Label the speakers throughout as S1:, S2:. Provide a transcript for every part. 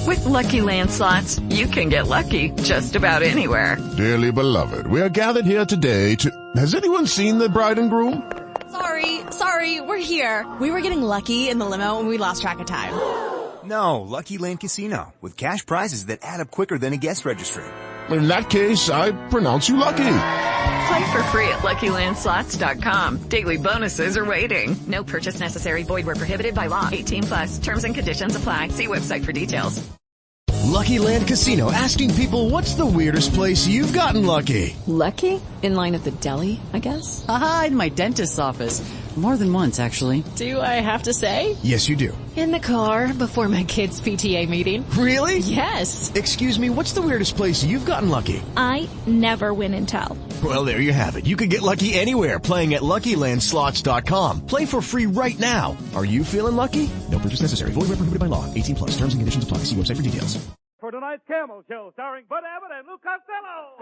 S1: With Lucky Land Slots, you can get lucky just about anywhere.
S2: Dearly beloved, we are gathered here today to... Has anyone seen the bride and groom?
S3: Sorry, we're here. We were getting lucky in the limo and we lost track of time.
S4: No, Lucky Land Casino, with cash prizes that add up quicker than a guest registry.
S2: In that case, I pronounce you lucky.
S1: Play for free at LuckyLandSlots.com. Daily bonuses are waiting. No purchase necessary. Void where prohibited by law. 18+. Terms and conditions apply. See website for details.
S5: Lucky Land Casino, asking people, what's the weirdest place you've gotten lucky?
S6: Lucky? In line at the deli, I guess?
S7: Aha, in my dentist's office. More than once, actually.
S3: Do I have to say?
S5: Yes, you do.
S3: In the car before my kids' PTA meeting.
S5: Really?
S3: Yes.
S5: Excuse me, what's the weirdest place you've gotten lucky?
S8: I never win and tell.
S5: Well, there you have it. You can get lucky anywhere, playing at LuckyLandSlots.com. Play for free right now. Are you feeling lucky? No purchase necessary. Void where prohibited by law. 18+. Terms and conditions apply. See website for details.
S9: For tonight's Camel Show, starring Bud Abbott and Lou Costello.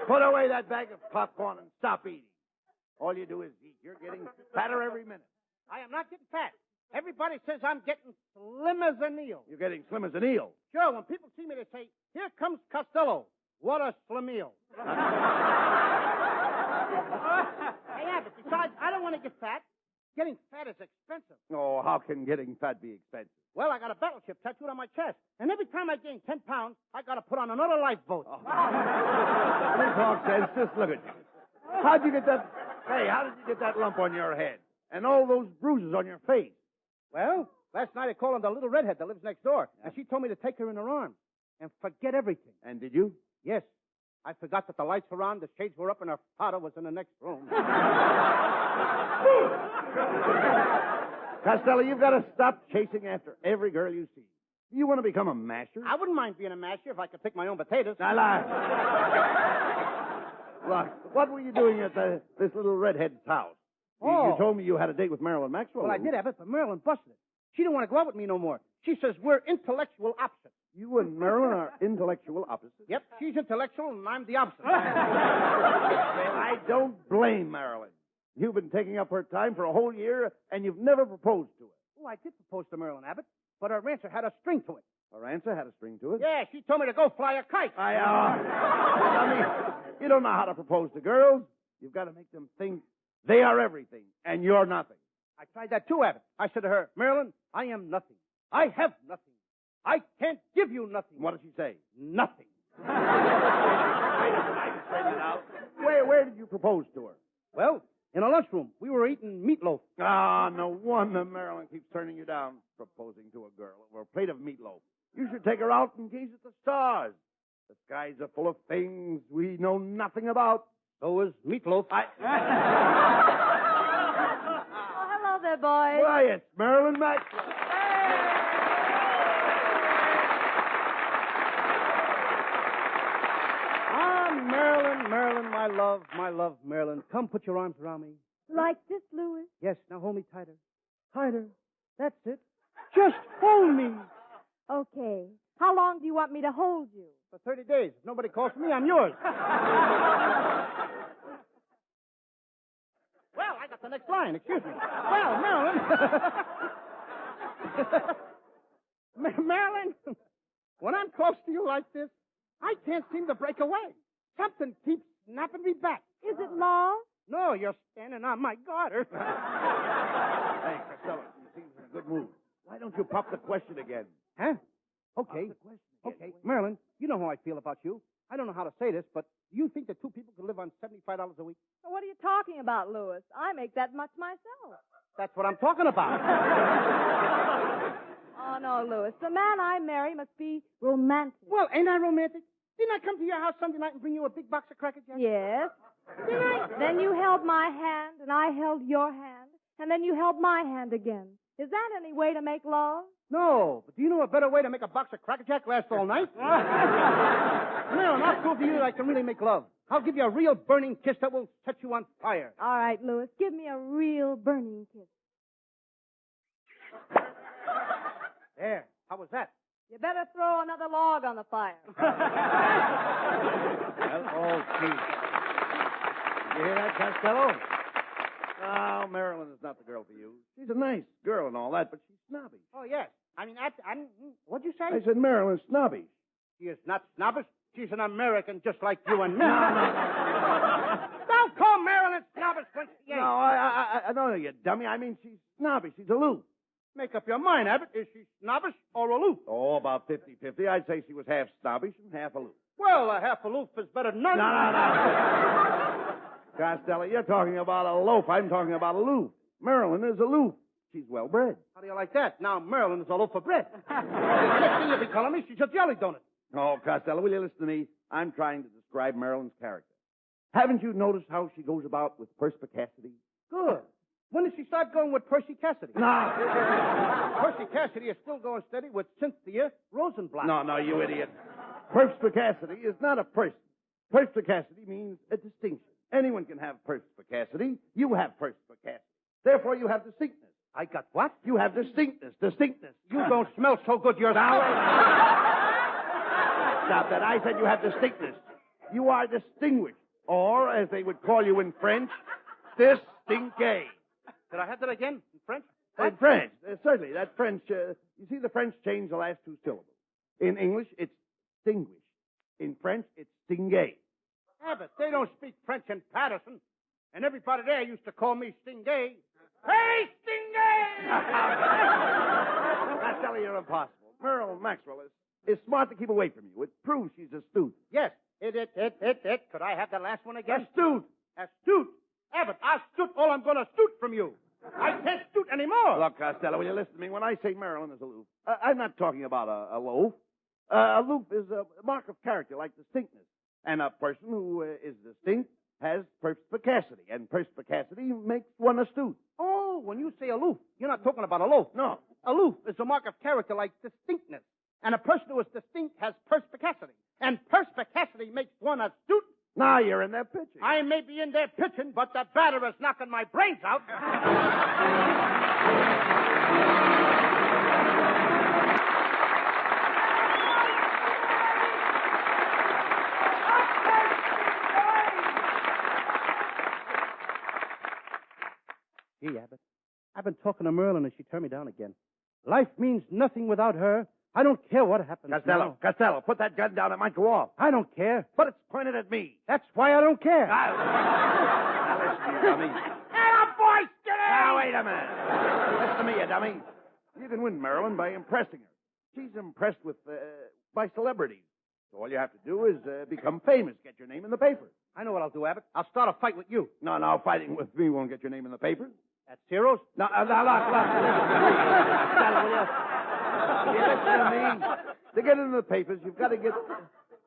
S10: Put away that bag of popcorn and stop eating. All you do is eat. You're getting fatter every minute.
S11: I am not getting fat. Everybody says I'm getting slim as an eel.
S10: You're getting slim as an eel.
S11: Sure, when people see me, they say, here comes Costello. What a slim eel. Hey, Abbott, besides, I don't want to get fat. Getting fat is expensive.
S10: Oh, how can getting fat be expensive?
S11: Well, I got a battleship tattooed on my chest. And every time I gain 10 pounds, I got to put on another lifeboat.
S10: Oh. You talk sense. Just look at you. How'd you get that... Hey, how did you get that lump on your head? And all those bruises on your face?
S11: Well, last night I called on the little redhead that lives next door. And she told me to take her in her arms and forget everything.
S10: And did you?
S11: Yes. I forgot that the lights were on, the shades were up, and her father was in the next room.
S10: Costello, you've got to stop chasing after every girl you see. You want to become a masher?
S11: I wouldn't mind being a masher if I could pick my own potatoes.
S10: I lie. Look, what were you doing at this little redhead's house?
S11: Oh.
S10: You told me you had a date with Marilyn Maxwell.
S11: Well, I did have it, but Marilyn busted it. She didn't want to go out with me no more. She says we're intellectual opposites.
S10: You and Marilyn are intellectual opposites?
S11: Yep, she's intellectual and I'm the opposite.
S10: I don't blame Marilyn. You've been taking up her time for a whole year, and you've never proposed to her.
S11: Oh, I did propose to Marilyn Abbott, but her answer had a string to it.
S10: Her answer had a string to it?
S11: Yeah, she told me to go fly a kite.
S10: I mean, you don't know how to propose to girls. You've got to make them think they are everything, and you're nothing.
S11: I tried that too, Abbott. I said to her, Marilyn, I am nothing. I have nothing. I can't give you nothing.
S10: What did she say?
S11: Nothing.
S10: Where did you propose to her?
S11: Well, in a lunchroom. We were eating meatloaf.
S10: Ah, no wonder Marilyn keeps turning you down, proposing to a girl over a plate of meatloaf. You should take her out and gaze at the stars. The skies are full of things we know nothing about.
S11: So is meatloaf.
S12: Oh, hello there, boys.
S10: Why, it's Marilyn Maxwell.
S11: Marilyn, my love, Marilyn. Come put your arms around me.
S12: Like this, Louis?
S11: Yes, now hold me tighter. Tighter. That's it. Just hold me.
S12: Okay. How long do you want me to hold you?
S11: For 30 days. If nobody calls for me, I'm yours. Well, I got the next line. Excuse me. Well, Marilyn. Marilyn, when I'm close to you like this, I can't seem to break away. Something keeps snapping me back.
S12: Is it love?
S11: No, you're standing on my garter.
S10: Hey, Costello, you seem in a good mood. Why don't you pop the question again?
S11: Huh? Okay. Okay. Marilyn, you know how I feel about you. I don't know how to say this, but do you think that two people could live on $75 a week?
S12: What are you talking about, Louis? I make that much myself.
S11: That's what I'm talking about.
S12: Oh, no, Louis. The man I marry must be romantic.
S11: Well, ain't I romantic? Didn't I come to your house Sunday night and bring you a big box of Cracker Jacks?
S12: Yes. Then you held my hand, and I held your hand, and then you held my hand again. Is that any way to make love?
S11: No, but do you know a better way to make a box of Cracker Jack last all night? Marilyn, I'll prove to you that I can really make love. I'll give you a real burning kiss that will set you on fire.
S12: All right, Louis, give me a real burning kiss.
S11: There. How was that?
S12: You better throw another log on the fire.
S10: Well, all cheap. You hear that, Costello? No, Marilyn is not the girl for you. She's a nice girl and all that, but she's snobby.
S11: Oh, yes. I mean, what'd you say?
S10: I said Marilyn's snobby.
S11: She is not snobbish. She's an American just like you and me. Don't call Marilyn snobbish when she ain't.
S10: No, I know you dummy. I mean, she's snobby. She's aloof.
S11: Make up your mind, Abbott. Is she snobbish or aloof?
S10: Oh, about 50-50. I'd say she was half snobbish and half aloof.
S11: Well, a half aloof is better than none.
S10: No. Costello, you're talking about a loaf. I'm talking about aloof. Marilyn is aloof. She's well bred.
S11: How do you like that? Now Marilyn is a loaf of bread. The next thing you'll be telling me she's a jelly donut.
S10: Oh, Costello, will you listen to me? I'm trying to describe Marilyn's character. Haven't you noticed how she goes about with perspicacity?
S11: Good. When did she start going with Percy Cassidy?
S10: No.
S11: Percy Cassidy is still going steady with Cynthia Rosenblatt.
S10: No, you idiot. Perspicacity is not a person. Perspicacity means a distinction. Anyone can have perspicacity. You have perspicacity. Therefore, you have distinctness.
S11: I got what?
S10: You have distinctness.
S11: You don't smell so good yourself.
S10: Stop that. I said you have distinctness. You are distinguished. Or, as they would call you in French, distingué.
S11: Did I have that again in French?
S10: In French, certainly. That French, you see, the French change the last two syllables. In English, it's distinguished. In French, it's stingé.
S11: Abbott, they don't speak French in Patterson. And everybody there used to call me Stingay. Hey, Stingay!
S10: I tell you, you're impossible. Marilyn Maxwell is smart to keep away from you. It proves she's astute.
S11: Yes. Could I have the last one again?
S10: Astute.
S11: Abbott, astute all I'm going to astute from you. I can't astute anymore.
S10: Look, Costello, will you listen to me? When I say Marilyn is aloof, I'm not talking about a loaf. Aloof is a mark of character, like distinctness. And a person who is distinct has perspicacity, and perspicacity makes one astute.
S11: Oh, when you say aloof, you're not talking about a loaf.
S10: No.
S11: Aloof is a mark of character like distinctness. And a person who is distinct has perspicacity. And perspicacity makes one astute.
S10: Now you're in there pitching.
S11: I may be in there pitching, but the batter is knocking my brains out. Gee, Abbott, I've been talking to Marilyn and she turned me down again. Life means nothing without her. I don't care what happens.
S10: Costello, put that gun down. It might go off.
S11: I don't care.
S10: But it's pointed at me.
S11: That's why I don't care.
S10: Now listen to you, dummy.
S11: Boy, skinny!
S10: Now, wait a minute. Listen to me, you dummy. You can win Marilyn by impressing her. She's impressed by celebrities. So all you have to do is become famous, get your name in the papers.
S11: I know what I'll do, Abbott. I'll start a fight with you.
S10: No, fighting with me won't get your name in the papers.
S11: At Ciro's?
S10: No, look. Will you listen to me? To get into the papers, you've got to get...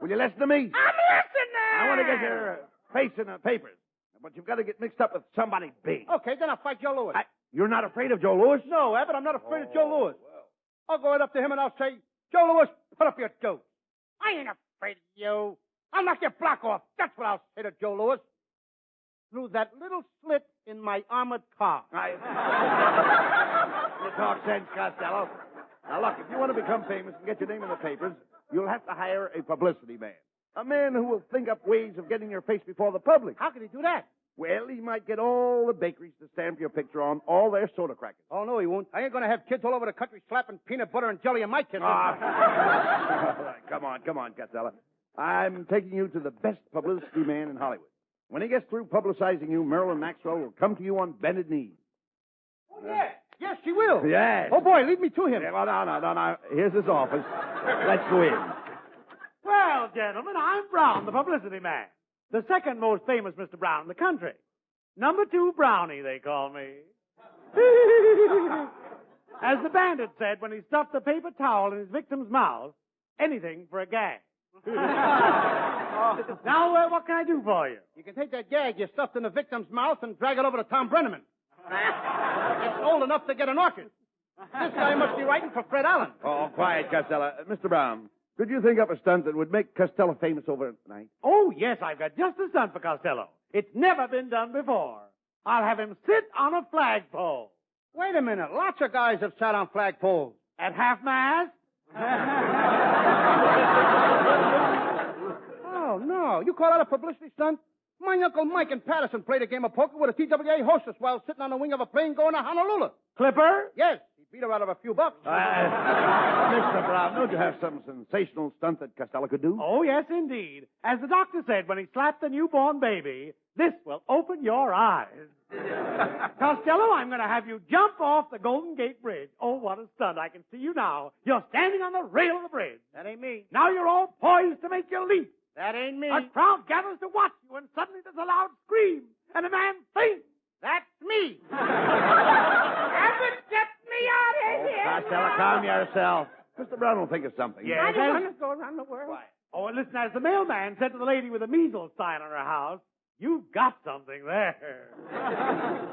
S10: Will you listen to me?
S11: I'm listening!
S10: I want to get your face in the papers. But you've got to get mixed up with somebody big.
S11: Okay, then I'll fight Joe Louis.
S10: You're not afraid of Joe Louis?
S11: No, Abbott, I'm not afraid of Joe Louis. Well. I'll go right up to him and I'll say, Joe Louis, put up your jokes. I ain't afraid of you. I'll knock your block off. That's what I'll say to Joe Louis. Through that little slit in my armored car.
S10: You talk sense, Costello. Now, look, if you want to become famous and get your name in the papers, you'll have to hire a publicity man. A man who will think up ways of getting your face before the public.
S11: How can he do that?
S10: Well, he might get all the bakeries to stamp your picture on all their soda crackers.
S11: Oh, no, he won't. I ain't going to have kids all over the country slapping peanut butter and jelly in my kitchen.
S10: Come on, Costello. I'm taking you to the best publicity man in Hollywood. When he gets through publicizing you, Marilyn Maxwell will come to you on bended knees.
S11: Oh, yes. Yes, she will.
S10: Yes.
S11: Oh, boy, lead me to him.
S10: Yeah, well, no. Here's his office. Let's go in.
S9: Well, gentlemen, I'm Brown, the publicity man. The second most famous Mr. Brown in the country. Number 2 Brownie, they call me. As the bandit said when he stuffed a paper towel in his victim's mouth, anything for a gag. Now, what can I do for you?
S11: You can take that gag you stuffed in the victim's mouth and drag it over to Tom Brenneman. It's old enough to get an orchid. This guy must be writing for Fred Allen.
S10: Oh, quiet, Costello. Mr. Brown, could you think up a stunt that would make Costello famous overnight?
S9: Oh, yes, I've got just a stunt for Costello. It's never been done before. I'll have him sit on a flagpole.
S11: Wait a minute. Lots of guys have sat on flagpoles.
S9: At half-mast?
S11: Oh, no. You call that a publicity stunt? My Uncle Mike in Patterson played a game of poker with a TWA hostess while sitting on the wing of a plane going to Honolulu.
S9: Clipper?
S11: Yes. He beat her out of a few bucks.
S10: Mr. Brown, don't you have some sensational stunt that Costello could do?
S9: Oh, yes, indeed. As the doctor said when he slapped the newborn baby, this will open your eyes. Costello, I'm going to have you jump off the Golden Gate Bridge. Oh, what a stunt. I can see you now. You're standing on the rail of the bridge.
S11: That ain't me.
S9: Now you're all poised to make your leap.
S11: That ain't me.
S9: A crowd gathers to watch you, and suddenly there's a loud scream, and a man faints.
S11: That's me.
S12: Abbott, get me out of here.
S10: Costello, calm yourself. Mr. Brown will think of something.
S9: Yes,
S12: I don't want to go around the world.
S9: Quiet. Oh, and listen, as the mailman said to the lady with the measles sign on her house, you've got something there.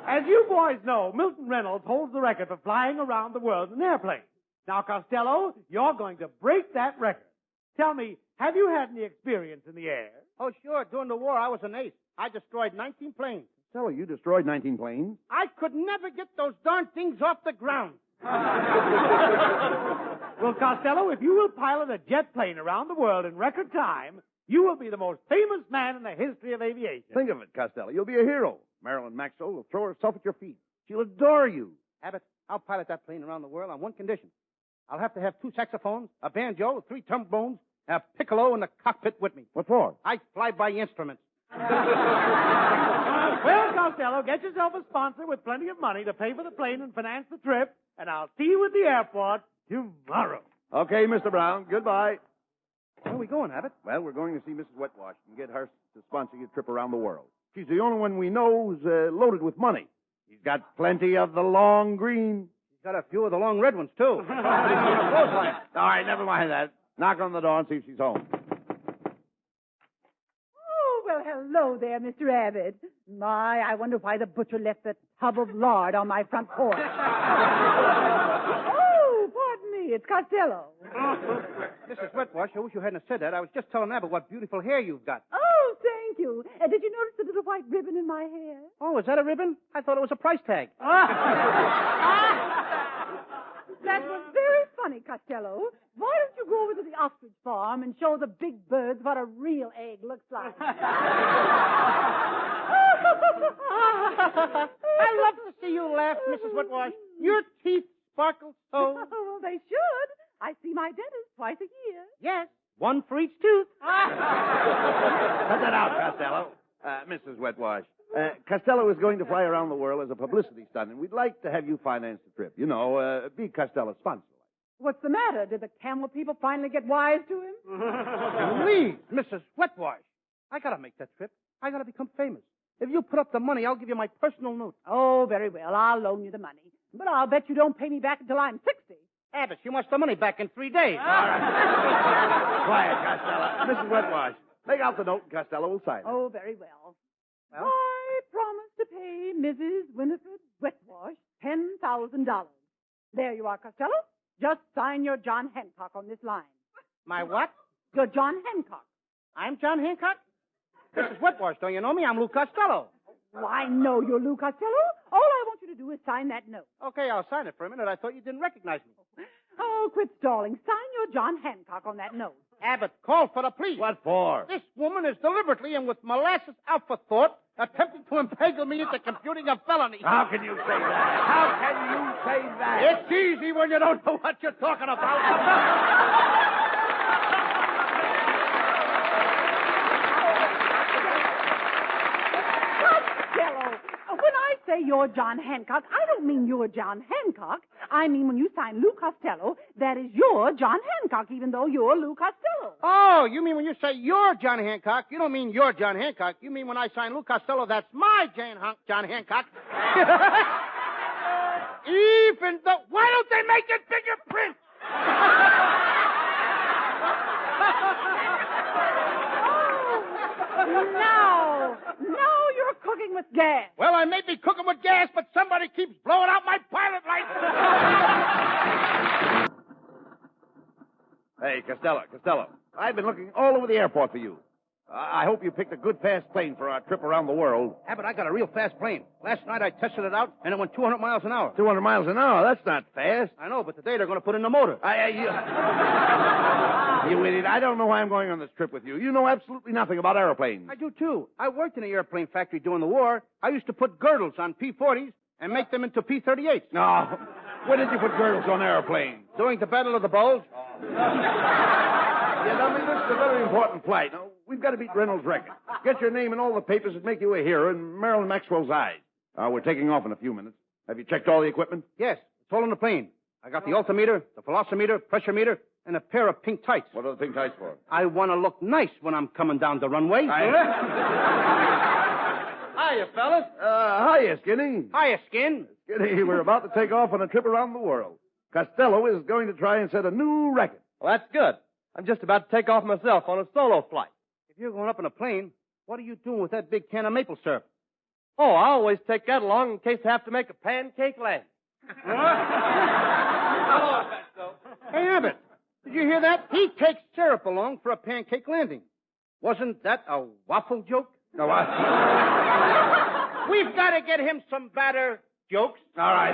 S9: As you boys know, Milton Reynolds holds the record for flying around the world in an airplane. Now, Costello, you're going to break that record. Tell me, have you had any experience in the air?
S11: Oh, sure. During the war, I was an ace. I destroyed 19 planes.
S10: Costello, you destroyed 19 planes?
S11: I could never get those darn things off the ground.
S9: Well, Costello, if you will pilot a jet plane around the world in record time, you will be the most famous man in the history of aviation.
S10: Think of it, Costello. You'll be a hero. Marilyn Maxwell will throw herself at your feet. She'll adore you.
S11: Abbott, I'll pilot that plane around the world on one condition. I'll have to have 2 saxophones, a banjo, 3 trombones, a piccolo in the cockpit with me.
S10: What for?
S11: I fly by instruments.
S9: Well, Costello, get yourself a sponsor with plenty of money to pay for the plane and finance the trip, and I'll see you at the airport tomorrow.
S10: Okay, Mr. Brown. Goodbye.
S11: Where are we going, Abbott?
S10: Well, we're going to see Mrs. Wetwash and get her to sponsor your trip around the world. She's the only one we know who's loaded with money. She's got plenty of the long green.
S11: She's got a few of the long red ones, too.
S10: All right, never mind that. Knock on the door and see if she's home.
S12: Oh, well, hello there, Mr. Abbott. My, I wonder why the butcher left that tub of lard on my front porch. Oh, pardon me, it's Costello.
S11: Mrs. Wetwash, I wish you hadn't said that. I was just telling Abbott what beautiful hair you've got.
S12: Oh, thank you. Did you notice the little white ribbon in my hair?
S11: Oh, is that a ribbon? I thought it was a price tag.
S12: That was very funny, Costello. Why don't you go over to the ostrich farm and show the big birds what a real egg looks like?
S11: I love to see you laugh, Mrs. Wetwash. Your teeth sparkle so.
S12: Well, they should. I see my dentist twice a year.
S11: Yes, one for each tooth.
S10: Cut that out, Costello. Mrs. Wetwash. Costello is going to fly around the world as a publicity stunt, and we'd like to have you finance the trip. You know, be Costello's sponsor.
S12: What's the matter? Did the camel people finally get wise to him?
S11: Please, Mrs. Wetwash. I gotta make that trip. I gotta become famous. If you put up the money, I'll give you my personal note.
S12: Oh, very well. I'll loan you the money. But I'll bet you don't pay me back until I'm 60.
S11: Abbott, she wants the money back in 3 days.
S10: All right. Quiet, Costello. Mrs. Wetwash, take out the note and Costello will sign it.
S12: Oh, very well. I promise to pay Mrs. Winifred Wetwash $10,000. There you are, Costello. Just sign your John Hancock on this line.
S11: My what?
S12: Your John Hancock.
S11: I'm John Hancock? Mrs. Wetwash, don't you know me? I'm Lou Costello.
S12: Oh, I know you're Lou Costello. All I want you to do is sign that note.
S11: Okay, I'll sign it for a minute. I thought you didn't recognize me.
S12: Oh, quit stalling. Sign your John Hancock on that note.
S11: Abbott, call for the police.
S10: What for?
S11: This woman is deliberately and with molasses afterthought attempting to inveigle me into computing a felony.
S10: How can you say that? How can you say that?
S11: It's easy when you don't know what you're talking about.
S12: When I say you're John Hancock, I don't mean you're John Hancock. I mean when you sign Lou Costello, that is your John Hancock, even though you're Lou Costello.
S11: Oh, you mean when you say you're John Hancock, you don't mean you're John Hancock. You mean when I sign Lou Costello, that's my John Hancock. Even though... Why don't they make it bigger print?
S12: Now you're cooking. cooking with gas.
S11: Well, I may be cooking with gas, but somebody keeps blowing out my pilot light.
S10: Hey, Costello. I've been looking all over the airport for you. I hope you picked a good fast plane for our trip around the world.
S11: Abbott, I got a real fast plane. Last night I tested it out, and it went 200 miles an hour.
S10: 200 miles an hour? That's not fast.
S11: I know, but today they're going to put in the motor.
S10: You idiot. I don't know why I'm going on this trip with you. You know absolutely nothing about airplanes.
S11: I do, too. I worked in an airplane factory during the war. I used to put girdles on P-40s and make them into P-38s.
S10: No. When did you put girdles on airplanes?
S11: During the Battle of the Bulge.
S10: Yeah, I mean, this is a very important flight. Now, we've got to beat Reynolds' record. Get your name in all the papers that make you a hero in Marilyn Maxwell's eyes. We're taking off in a few minutes. Have you checked all the equipment?
S11: Yes, it's all on the plane. I got the altimeter, the velocimeter, pressure meter, and a pair of pink tights.
S10: What are the pink tights for?
S11: I want to look nice when I'm coming down the runway.
S13: Hiya, fellas.
S10: Hiya, Skinny.
S11: Hiya, Skin.
S10: Skinny, we're about to take off on a trip around the world. Costello is going to try and set a new record.
S13: Well, that's good. I'm just about to take off myself on a solo flight.
S11: If you're going up in a plane, what are you doing with that big can of maple syrup?
S13: Oh, I always take that along in case I have to make a pancake landing.
S11: Hello, Hey, Abbott, did you hear that? He takes syrup along for a pancake landing. Wasn't that a waffle joke?
S10: No, what?
S11: We've got to get him some better jokes.
S10: All right,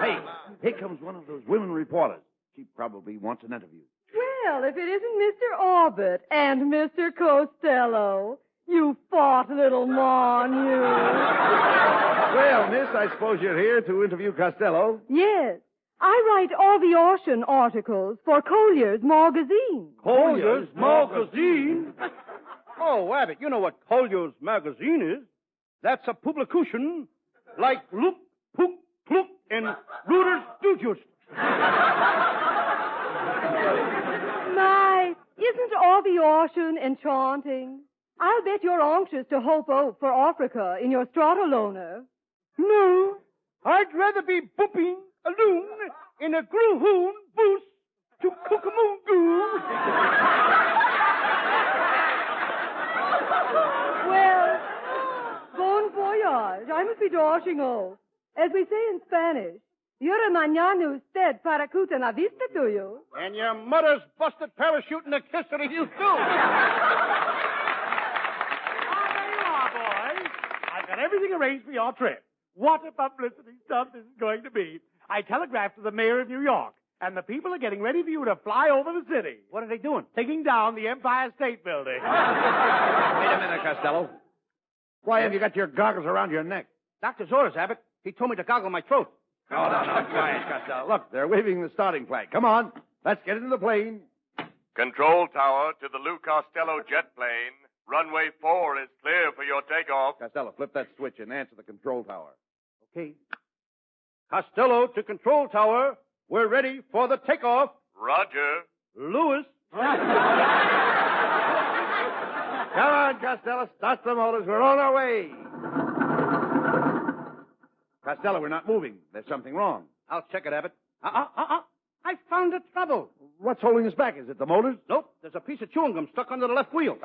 S10: Hey, here comes one of those women reporters. She probably wants an interview.
S12: Well, if it isn't Mr. Abbott and Mr. Costello, you fought little mon, you.
S10: Well, miss, I suppose you're here to interview Costello.
S12: Yes. I write all the ocean articles for Collier's magazine.
S11: Collier's magazine? Oh, Abbott, you know what Collier's magazine is. That's a publication like Look, Pook, Pluk, and Reuters Dujust.
S12: My, isn't all the ocean enchanting? I'll bet you're anxious to hope out for Africa in your Stratoloner.
S11: No, I'd rather be booping alone in a groohoon boost to Cucamoongoo.
S12: Well, bon voyage. I must be dashing off. As we say in Spanish, Yura mañana usted paracuta la vista to you.
S11: And your mother's busted parachuting a kisser to you, too.
S9: There you are, boys. I've got everything arranged for your trip. What a publicity stunt this is going to be. I telegraphed to the mayor of New York, and the people are getting ready for you to fly over the city.
S11: What are they doing?
S9: Taking down the Empire State Building.
S10: Wait a minute, Costello. Why have you got your goggles around your neck?
S11: Doctor's orders, Abbott. He told me to goggle my throat.
S10: No, quiet, Costello. Look, they're waving the starting flag. Come on. Let's get into the plane.
S14: Control tower to the Lou Costello jet plane. Runway 4 is clear for your takeoff.
S10: Costello, flip that switch and answer the control tower.
S11: Okay. Costello to control tower. We're ready for the takeoff.
S14: Roger.
S11: Lewis.
S10: Come on, Costello. Start the motors. We're on our way. Costello, we're not moving. There's something wrong.
S11: I'll check it, Abbott. I found the trouble.
S10: What's holding us back? Is it the motors?
S11: Nope. There's a piece of chewing gum stuck under the left wheel.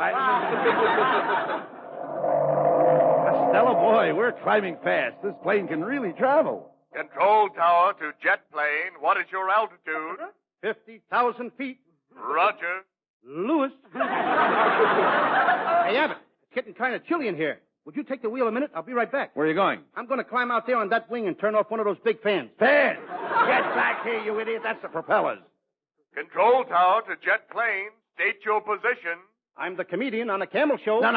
S10: Costello, boy, we're climbing fast. This plane can really travel.
S14: Control tower to jet plane. What is your altitude?
S11: 50,000 feet.
S14: Roger.
S11: Lewis. Hey, Abbott, it's getting kind of chilly in here. Would you take the wheel a minute? I'll be right back.
S10: Where are you going?
S11: I'm going to climb out there on that wing and turn off one of those big fans.
S10: Fans? Get back here, you idiot. That's the propellers.
S14: Control tower to jet plane. State your position.
S11: I'm the comedian on a camel show.
S10: No.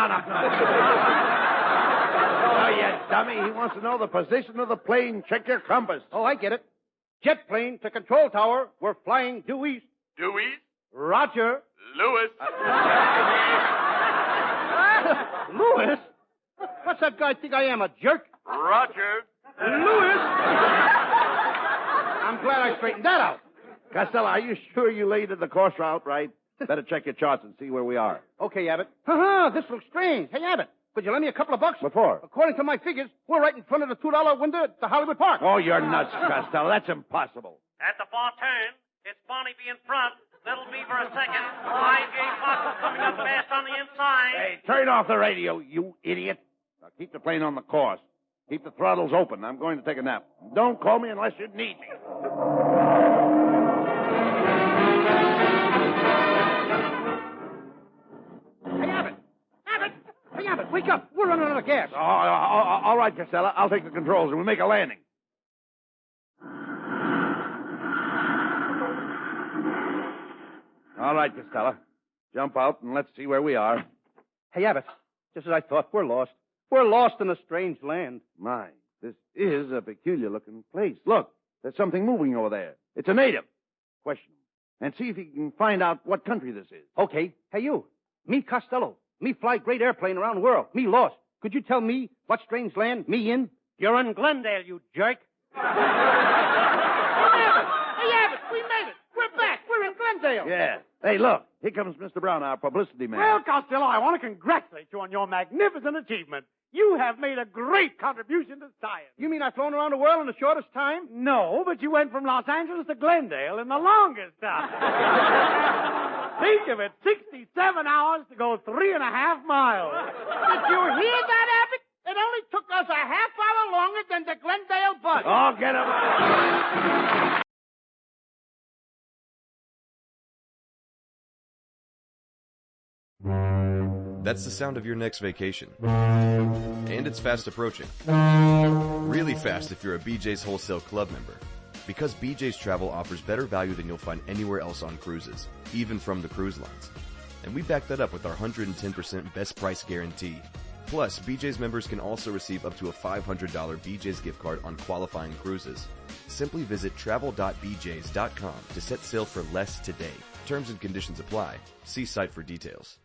S10: Oh, you dummy. He wants to know the position of the plane. Check your compass.
S11: Oh, I get it. Jet plane to control tower. We're flying due east.
S14: Due east?
S11: Roger.
S14: Lewis.
S11: Lewis? What's that guy think I am, a jerk?
S14: Roger.
S11: Lewis. I'm glad I straightened that out.
S10: Costello, are you sure you laid the course route right? Better check your charts and see where we are.
S11: Okay, Abbott. This looks strange. Hey, Abbott, could you lend me a couple of bucks?
S10: What for?
S11: According to my figures, we're right in front of the $2 window at the Hollywood Park.
S10: Oh, you're nuts, Costello. That's impossible.
S15: At the far turn, it's Barnaby in front, Little Beaver a second, I.J. Fox coming up fast on the inside.
S10: Hey, turn off the radio, you idiot. Now keep the plane on the course. Keep the throttles open. I'm going to take a nap. Don't call me unless you need me.
S11: Hey, Abbott! Abbott! Hey, Abbott, wake up! We're running out of gas.
S10: All right, Costello. I'll take the controls and we'll make a landing. All right, Costello. Jump out and let's see where we are.
S11: Hey, Abbott, just as I thought, we're lost. We're lost in a strange land.
S10: My, this is a peculiar-looking place. Look, there's something moving over there. It's a native. Question him and see if he can find out what country this is.
S11: Okay. Hey, you. Me Costello. Me fly great airplane around the world. Me lost. Could you tell me what strange land me in?
S15: You're in Glendale, you jerk.
S11: Hey, Abbott, we made it. We're back. We're in Glendale.
S10: Yeah. Hey, look. Here comes Mr. Brown, our publicity man.
S9: Well, Costello, I want to congratulate you on your magnificent achievement. You have made a great contribution to science.
S11: You mean I've flown around the world in the shortest time?
S9: No, but you went from Los Angeles to Glendale in the longest time. Think of it, 67 hours to go 3.5 miles.
S11: Did you hear that, Abbott? It only took us a half hour longer than the Glendale bus.
S10: Oh, get him.
S16: That's the sound of your next vacation. And it's fast approaching. Really fast if you're a BJ's Wholesale Club member. Because BJ's Travel offers better value than you'll find anywhere else on cruises, even from the cruise lines. And we back that up with our 110% best price guarantee. Plus, BJ's members can also receive up to a $500 BJ's gift card on qualifying cruises. Simply visit travel.bjs.com to set sail for less today. Terms and conditions apply. See site for details.